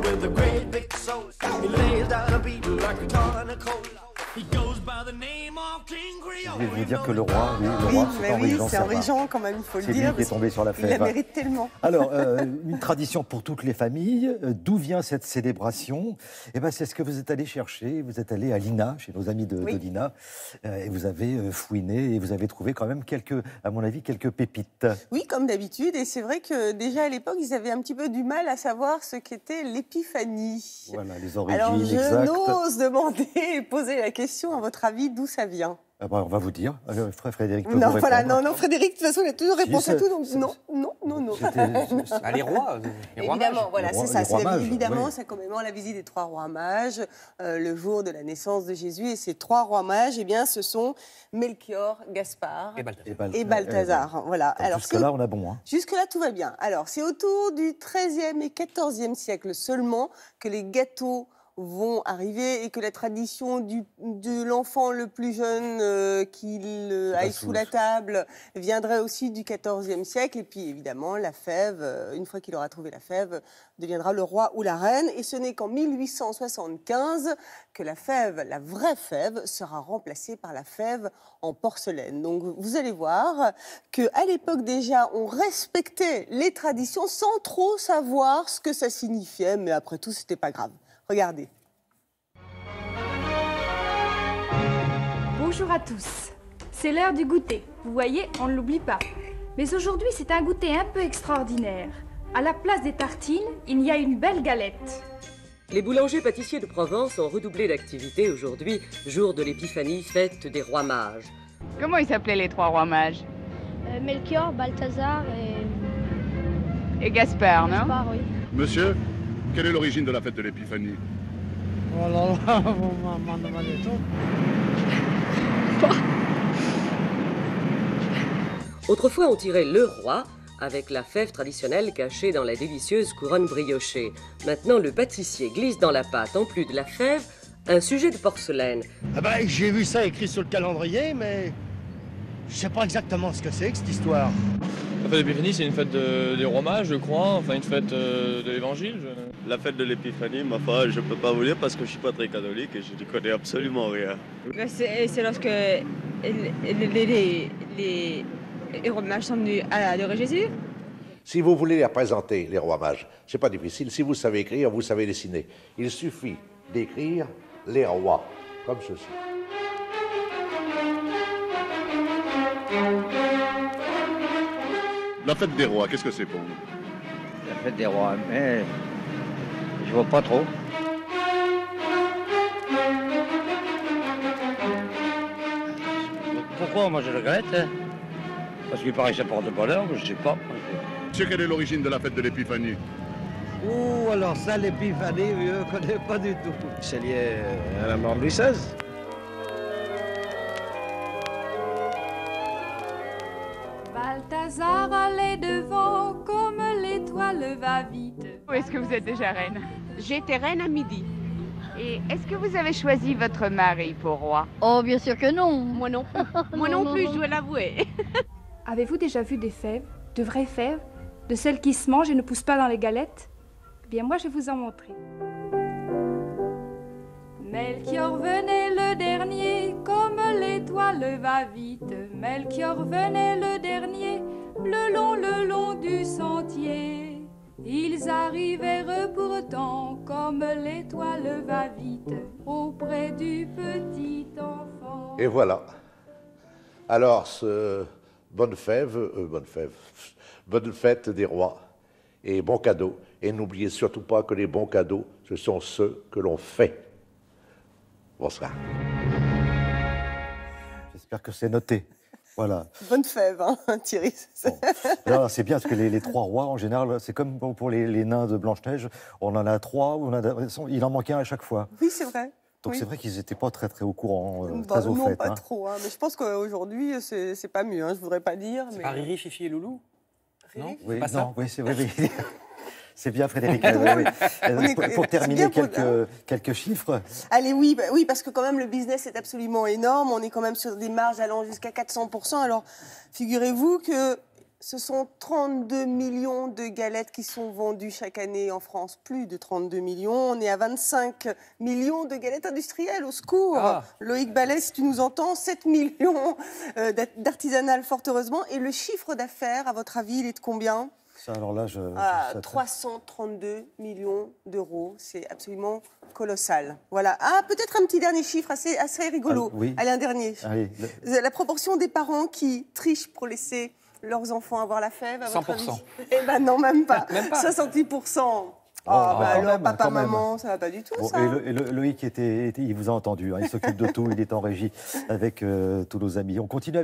with a great big soul. He lays down a beat like a ton of coal. He goes by the name of King Creole. Je vais vous dire que le roi, oui, le roi, c'est Henri Jean c'est Sapin. Henri Jean quand même, il faut le C'est dire. lui qui est tombé sur la Il la fève. mérite tellement. Alors, une tradition pour toutes les familles. D'où vient cette célébration? Eh ben, c'est ce que vous êtes allé chercher. Vous êtes allé à l'INA, chez nos amis de l'INA, et vous avez fouiné et vous avez trouvé quand même quelques, à mon avis, quelques pépites. Oui, comme d'habitude. Et c'est vrai que déjà à l'époque, ils avaient un petit peu du mal à savoir ce qu'était l'épiphanie. Voilà, les origines Alors, je exactes. n'ose demander et poser la question, à votre avis, d'où ça vient? Ah ben, on va vous dire. Frédéric peut Non, vous voilà, répondre. non, Frédéric, de toute façon, il a toujours réponse à tout, donc c'est- non. Ah, les rois, Évidemment, voilà, Les rois- c'est ça. les rois mages, Évidemment, oui. ça commémore la visite des trois rois mages, le jour de la naissance de Jésus. Et ces trois rois mages, eh bien, ce sont Melchior, Gaspard et Balthazar. Voilà. Alors, jusque-là, on a bon. Hein. jusque-là, tout va bien. Alors, c'est autour du XIIIe et XIVe siècle seulement que les gâteaux vont arriver et que la tradition de l'enfant le plus jeune qu'il aille sous la table viendrait aussi du XIVe siècle. Et puis, évidemment, la fève, une fois qu'il aura trouvé la fève, deviendra le roi ou la reine. Et ce n'est qu'en 1875 que la fève, la vraie fève, sera remplacée par la fève en porcelaine. Donc, vous allez voir qu'à l'époque déjà, on respectait les traditions sans trop savoir ce que ça signifiait. Mais après tout, c'était pas grave. Regardez. Bonjour à tous. C'est l'heure du goûter. Vous voyez, on ne l'oublie pas. Mais aujourd'hui, c'est un goûter un peu extraordinaire. À la place des tartines, il y a une belle galette. Les boulangers-pâtissiers de Provence ont redoublé d'activité aujourd'hui, jour de l'épiphanie, fête des rois mages. Comment ils s'appelaient les trois rois mages? Melchior, Balthazar Et Gaspard, non? Gaspard, oui. Monsieur, quelle est l'origine de la fête de l'Épiphanie? Oh là là, vous m'en demandez tout. Autrefois, on tirait le roi avec la fève traditionnelle cachée dans la délicieuse couronne briochée. Maintenant, le pâtissier glisse dans la pâte, en plus de la fève, un sujet de porcelaine. Ah ben, j'ai vu ça écrit sur le calendrier, mais je sais pas exactement ce que c'est que cette histoire. La fête de l'Épiphanie, c'est une fête des rois mages, je crois, enfin une fête de l'Évangile. La fête de l'Épiphanie, ma foi, je peux pas vous dire parce que je suis pas très catholique et je ne connais absolument rien. C'est lorsque les rois mages sont venus à adorer Jésus. Si vous voulez les représenter, les rois mages, c'est pas difficile. Si vous savez écrire, vous savez dessiner. Il suffit d'écrire les rois, comme ceci. La fête des rois, qu'est-ce que c'est pour vous? La fête des rois, mais je vois pas trop. Pourquoi? Moi je regrette. Hein. Parce qu'il paraît que ça porte bonheur, je sais pas. Monsieur, quelle est l'origine de la fête de l'Épiphanie? Oh, alors ça, l'épiphanie, je ne connais pas du tout. C'est lié à la mort de Louis XVI. Balthazar allait devant comme l'étoile va vite. Où est-ce que vous êtes déjà reine? J'étais reine à midi. Et est-ce que vous avez choisi votre mari pour roi? Oh, bien sûr que non. Moi non. Moi non plus, je dois l'avouer. Avez-vous déjà vu des fèves, de vraies fèves, de celles qui se mangent et ne poussent pas dans les galettes? Eh bien, moi, je vais vous en montrer. Melchior venait le dernier, comme l'étoile va vite. Melchior venait le dernier, le long du sentier. Ils arrivèrent pourtant, comme l'étoile va vite, auprès du petit enfant. Et voilà. Alors, bonne fête des rois et bon cadeau. Et n'oubliez surtout pas que les bons cadeaux, ce sont ceux que l'on fait. Bonsoir. J'espère que c'est noté. Voilà. Bonne fève, hein, Thierry. Bon. C'est bien parce que les trois rois, en général, c'est comme pour les nains de Blanche-Neige. On en a trois, il en manquait un à chaque fois. Oui, c'est vrai. Donc oui. C'est vrai qu'ils n'étaient pas très au courant, très au non, fait. pas trop. Hein. Mais je pense qu'aujourd'hui, c'est pas mieux. Hein. Je voudrais pas dire. C'est mais... pas Riri, Fifi et Loulou? Non, oui, pas ça. Oui, c'est vrai. C'est bien, Frédéric. Pour terminer, quelques chiffres. Allez, oui, oui, parce que quand même, le business est absolument énorme. On est quand même sur des marges allant jusqu'à 400%. Alors, figurez-vous que Ce sont 32 millions de galettes qui sont vendues chaque année en France. Plus de 32 millions. On est à 25 millions de galettes industrielles. Au secours. Loïc Ballet, si tu nous entends, 7 millions d'artisanales, fort heureusement. Et le chiffre d'affaires, à votre avis, il est de combien ? Ça, alors là, 332 millions d'euros. C'est absolument colossal. Voilà. Ah, peut-être un petit dernier chiffre assez rigolo. Oui. Allez, un dernier. Allez, La proportion des parents qui trichent pour laisser leurs enfants avoir la fève, à votre avis ? 100%. Eh ben non, même pas. Même pas. 68%. alors, papa, maman, ça va pas du tout, ça. Et Loïc, il vous a entendu, hein, il s'occupe de tout, il est en régie avec tous nos amis. On continue.